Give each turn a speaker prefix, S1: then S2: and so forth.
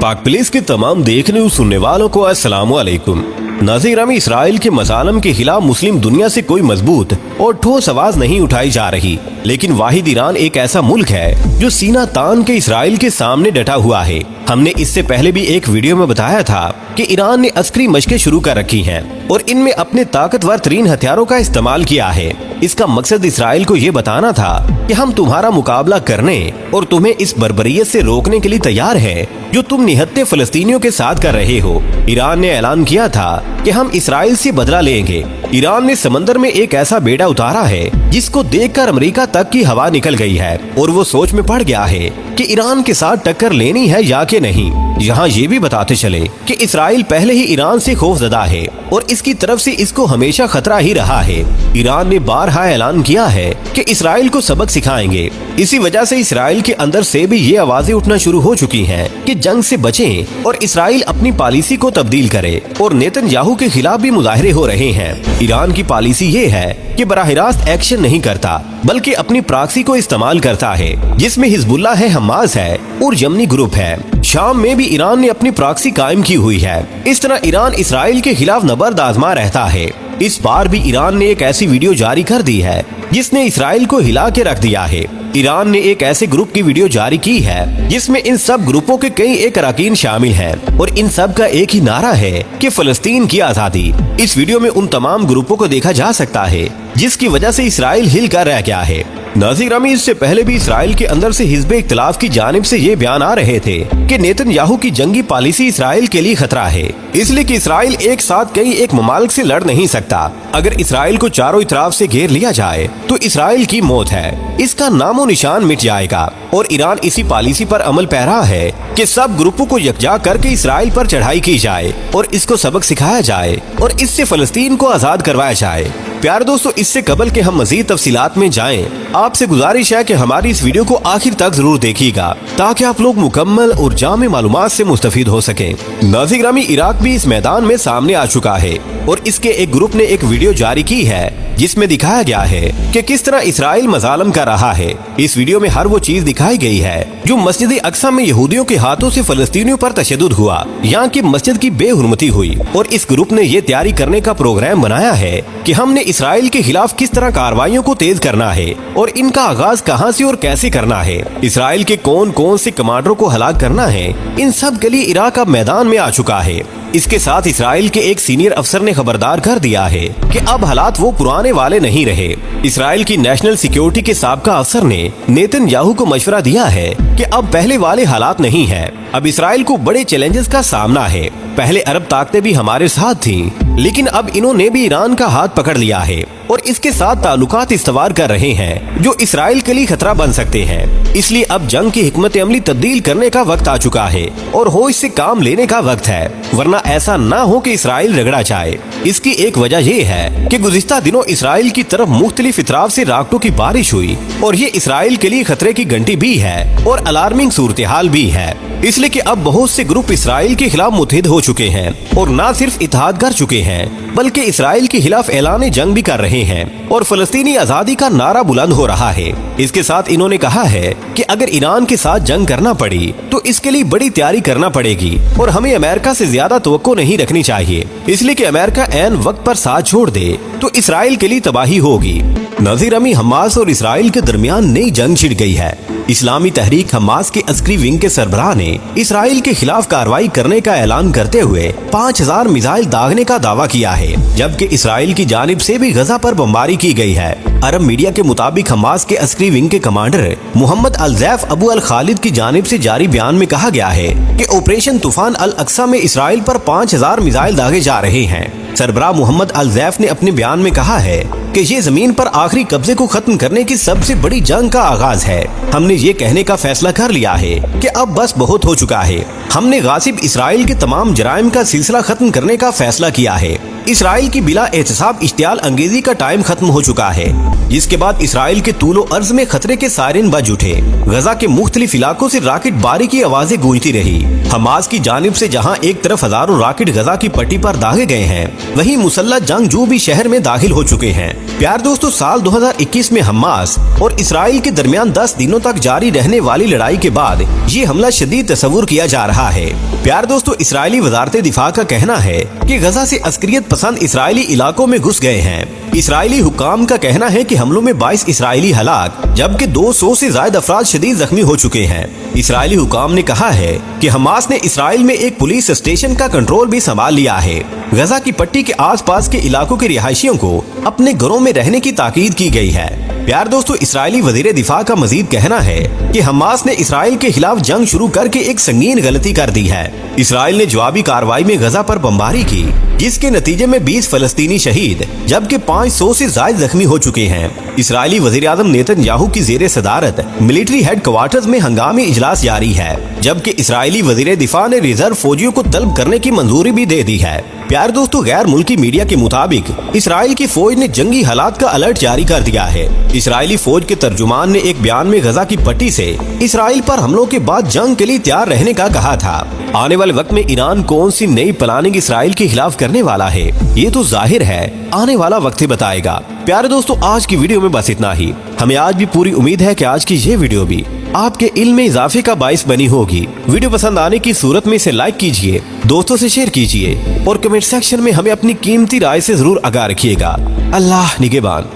S1: पाक प्लेस के तमाम देखने और सुनने वालों को अस्सलाम वालेकुम। नाज़रीन, इसराइल के मसालम के खिलाफ मुस्लिम दुनिया से कोई मजबूत और ठोस आवाज नहीं उठाई जा रही, लेकिन वाहिद ईरान एक ऐसा मुल्क है जो सीना तान के इसराइल के सामने डटा हुआ है। हमने इससे पहले भी एक वीडियो में बताया था कि ईरान ने अस्करी मशकें शुरू कर रखी हैं और इनमें अपने ताकतवर तरीन हथियारों का इस्तेमाल किया है। इसका मकसद इसराइल को ये बताना था कि हम तुम्हारा मुकाबला करने और तुम्हें इस बर्बरियत से रोकने के लिए तैयार हैं जो तुम निहत्ते फलस्तीनियों के साथ कर रहे हो। ईरान ने ऐलान किया था कि हम इसराइल से बदला लेंगे। ईरान ने समंदर में एक ऐसा बेड़ा उतारा है जिसको देखकर अमेरिका तक की हवा निकल गई है और वो सोच में पड़ गया है कि ईरान के साथ टक्कर लेनी है या कि नहीं। यहाँ ये भी बताते चले कि इसराइल पहले ही ईरान से खौफजदा है और इसकी तरफ से इसको हमेशा खतरा ही रहा है। ईरान ने बारहा ऐलान किया है कि इसराइल को सबक सिखाएंगे। इसी वजह से इसराइल के अंदर से भी ये आवाजें उठना शुरू हो चुकी हैं कि जंग से बचें और इसराइल अपनी पॉलिसी को तब्दील करे, और नेतन्याहू के खिलाफ भी मुजाहरे हो रहे हैं। ईरान की पॉलिसी ये है कि बराह रास्त एक्शन नहीं करता बल्कि अपनी प्रॉक्सी को इस्तेमाल करता है, जिसमें हिजबुल्लाह है, हमास है और यमनी ग्रुप है। शाम में भी ईरान ने अपनी प्रॉक्सी कायम की हुई है। इस तरह ईरान इसराइल के खिलाफ नबर्द आजमा रहता है। इस बार भी ईरान ने एक ऐसी वीडियो जारी कर दी है जिसने इसराइल को हिला के रख दिया है। ईरान ने एक ऐसे ग्रुप की वीडियो जारी की है जिसमें इन सब ग्रुपों के कई एक अरकान शामिल हैं और इन सब का एक ही नारा है कि फलस्तीन की आजादी। इस वीडियो में उन तमाम ग्रुपों को देखा जा सकता है जिसकी वजह से इसराइल हिल कर रह गया है। नाज़रीन, इससे पहले भी इसराइल के अंदर से हिज़्ब इख्तिलाफ की जानिब से ये बयान आ रहे थे कि नेतन्याहू की जंगी पॉलिसी इसराइल के लिए खतरा है, इसलिए कि इसराइल एक साथ कई एक ममालिक से लड़ नहीं सकता। अगर इसराइल को चारों तरफ से घेर लिया जाए तो इसराइल की मौत है, इसका नामो निशान मिट जाएगा। और ईरान इसी पॉलिसी पर अमल पैरा है कि सब ग्रुपों को यकजा करके इसराइल पर चढ़ाई की जाए और इसको सबक सिखाया जाए और इससे फलस्तीन को आजाद करवाया जाए। प्यारे दोस्तों, इससे कबल के हम मजीद तफसीलात में जाएं, आपसे गुजारिश है कि हमारी इस वीडियो को आखिर तक जरूर देखिएगा ताकि आप लोग मुकम्मल और जामे मालूमात से मुस्तफीद हो सकें। नाज़रीन, इराक भी इस मैदान में सामने आ चुका है और इसके एक ग्रुप ने एक वीडियो जारी की है जिसमें दिखाया गया है कि किस तरह इसराइल मजालम कर रहा है। इस वीडियो में हर वो चीज दिखाई गई है जो मस्जिद अक्सा में यहूदियों के हाथों से फलस्तीनियों पर तशद्दुद हुआ, यहाँ की मस्जिद की बेहुरमती हुई। और इस ग्रुप ने ये तैयारी करने का प्रोग्राम बनाया है कि हमने इसराइल के खिलाफ किस तरह कार्रवाइयों को तेज करना है और इनका आगाज कहाँ से और कैसे करना है, इसराइल के कौन कौन से कमांडरों को हलाक करना है, इन सब के लिए इराक अब मैदान में आ चुका है। इसके साथ इसराइल के एक सीनियर अफसर ने खबरदार कर दिया है कि अब हालात वो पुराने वाले नहीं रहे। इसराइल की नेशनल सिक्योरिटी के साबका अफसर ने नेतन्याहू को मशवरा दिया है कि अब पहले वाले हालात नहीं है, अब इसराइल को बड़े चैलेंजेस का सामना है। पहले अरब ताकतें भी हमारे साथ थीं, लेकिन अब इन्होंने भी ईरान का हाथ पकड़ लिया है और इसके साथ ताल्लुकात इस्तवार कर रहे हैं जो इसराइल के लिए खतरा बन सकते हैं। इसलिए अब जंग की हिकमत अमली तब्दील करने का वक्त आ चुका है और होश से काम लेने का वक्त है, वरना ऐसा ना हो कि इसराइल रगड़ा जाए। इसकी एक वजह ये है कि गुज़िश्ता दिनों इसराइल की तरफ मुख्तलिफ इतराफ से राकेटों की बारिश हुई और ये इसराइल के लिए खतरे की घंटी भी है और अलार्मिंग सूरत हाल भी है, इसलिए कि अब बहुत से ग्रुप इसराइल के खिलाफ मुतहिद हो चुके हैं और न सिर्फ इत्तेहाद कर चुके हैं बल्कि इसराइल के खिलाफ ऐलान जंग भी कर रहे हैं और फलस्तीनी आजादी का नारा बुलंद हो रहा है। इसके साथ इन्होंने कहा है कि अगर ईरान के साथ जंग करना पड़ी तो इसके लिए बड़ी तैयारी करना पड़ेगी और हमें अमेरिका से ज्यादा तवक्को नहीं रखनी चाहिए, इसलिए कि अमेरिका ऐन वक्त पर साथ छोड़ दे तो इसराइल के लिए तबाही होगी। नाज़रीन, हमास और इसराइल के दरमियान नई जंग छिड़ गई है। इस्लामी तहरीक हमास के अस्करी विंग के सरबराह ने इसराइल के खिलाफ कार्रवाई करने का ऐलान करते हुए 5000 मिसाइल दागने का दावा किया है, जबकि इसराइल की जानिब से भी गजा पर बमबारी की गई है। अरब मीडिया के मुताबिक हमास के अस्करी विंग के कमांडर मोहम्मद अल ज़ैफ अबू अल खालिद की जानिब से जारी बयान में कहा गया है कि ऑपरेशन तूफान अल अक्सा में इसराइल पर 5000 मिसाइल दागे जा रहे हैं। सरबराह मोहम्मद अल ज़ैफ ने अपने बयान में कहा है कि ये जमीन पर आखिरी कब्जे को खत्म करने की सबसे बड़ी जंग का आगाज है। हमने ये कहने का फैसला कर लिया है कि अब बस बहुत हो चुका है। हमने गासिब इसराइल के तमाम जराइम का सिलसिला खत्म करने का फैसला किया है। इसराइल की बिला एहतसाब इश्तियाल अंगेजी का टाइम खत्म हो चुका है। जिसके बाद इसराइल के तूलो अर्ज में खतरे के सायरन बज उठे। गजा के मुख्तलिफ इलाकों से रॉकेट बारी की आवाजें गूंजती रही। हमास की जानिब से जहां एक तरफ हजारों रॉकेट गजा की पट्टी पर दागे गए हैं, वहीं मुसल्लह जंगजू भी शहर में दाखिल हो चुके हैं। प्यार दोस्तों, साल 2021 में हमास और इसराइल के दरमियान 10 दिनों तक जारी रहने वाली लड़ाई के बाद ये हमला शदीद तस्वुर किया जा रहा है। प्यार दोस्तों, इसराइली वजारत दिफा का कहना है कि गजा से अस्करियत पसंद इसराइली इलाकों में घुस गए हैं। इसराइली हुकाम का कहना है कि हमलों में 22 इसराइली हलाक जबकि 200 से ज्यादा अफराद शदीद जख्मी हो चुके हैं। इसराइली हुकाम ने कहा है कि हमास ने इसराइल में एक पुलिस स्टेशन का कंट्रोल भी संभाल लिया है। गजा की पट्टी के आसपास के इलाकों के रिहायशियों को अपने घरों में रहने की ताकीद की गई है। प्यार दोस्तों, इसराइली वजीर दिफा का मजीद कहना है कि हमास ने इसराइल के खिलाफ जंग शुरू करके एक संगीन गलती कर दी है। इसराइल ने जवाबी कार्रवाई में गजा पर बमबारी की, जिसके नतीजे में 20 फलस्तीनी शहीद जबकि 500 से ज्यादा जख्मी हो चुके हैं। इसराइली वजीर आज़म नेतन्याहू की जेर सदारत मिलिट्री हेड क्वार्टर्स में हंगामी इजलास जारी है, जबकि इसराइली वजीर दिफा ने रिजर्व फौजियों को तलब करने की मंजूरी भी दे दी है। प्यार दोस्तों, गैर मुल्की मीडिया के मुताबिक इसराइल की फौज ने जंगी हालात का अलर्ट जारी कर दिया है। इसराइली फौज के तर्जुमान ने एक बयान में गजा की पट्टी से इसराइल पर हमलों के बाद जंग के लिए तैयार रहने का कहा था। आने वाले वक्त में ईरान कौन सी नई प्लानिंग इसराइल के खिलाफ करने वाला है, ये तो जाहिर है आने वाला वक्त ही बताएगा। प्यारे दोस्तों, आज की वीडियो में बस इतना ही। हमें आज भी पूरी उम्मीद है कि आज की ये वीडियो भी आपके इल्म में इजाफे का बाइस बनी होगी। वीडियो पसंद आने की सूरत में इसे लाइक कीजिए, दोस्तों से शेयर कीजिए और कमेंट सेक्शन में हमें अपनी कीमती राय से जरूर आगाह रखिएगा। अल्लाह निगहबान।